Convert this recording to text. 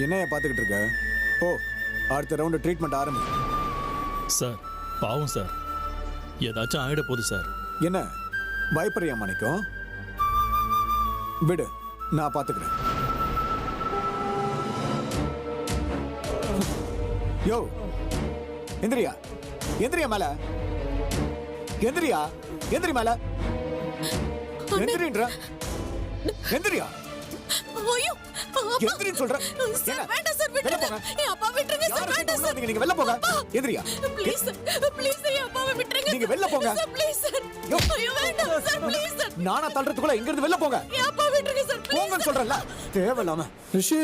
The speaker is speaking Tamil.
என்னைய பார்த்துக்கிட்டு இருக்க? ஓ, அடுத்த ரவுண்டு ட்ரீட்மெண்ட் ஆரம்பி. சார் பாவம் சார், ஏதாச்சும் ஆயிட போகுது சார். என்ன பயப்படுறியா மாணிக்கம்? விடு, நான் பார்த்துக்கிறேன். யோ, எந்திரியா, எந்திரியா மேல, எந்திரியா, எந்திரி மேல, எந்திரின்ற, எந்திரியா, ஐயோ எந்திரின்னு சொல்ற. சார் வேண்டாம் சார், விட்டுருங்க. என் அப்பா விட்டுருங்க சார், வேண்டாம் சார். நீங்க வெளில போங்க. எந்திரியா, ப்ளீஸ் சார், ப்ளீஸ் சார், என் அப்பாவை விட்டுருங்க. நீங்க வெளில போங்க சார், ப்ளீஸ் சார். ஐயோ வேண்டாம் சார், ப்ளீஸ் சார். நானா தள்ளுறதுக்குள்ள இங்க இருந்து வெளில போங்க. என் அப்பா விட்டுருங்க சார், ப்ளீஸ். போங்கன்னு சொல்றேன்ல, தேவையில்லாம. ரிஷி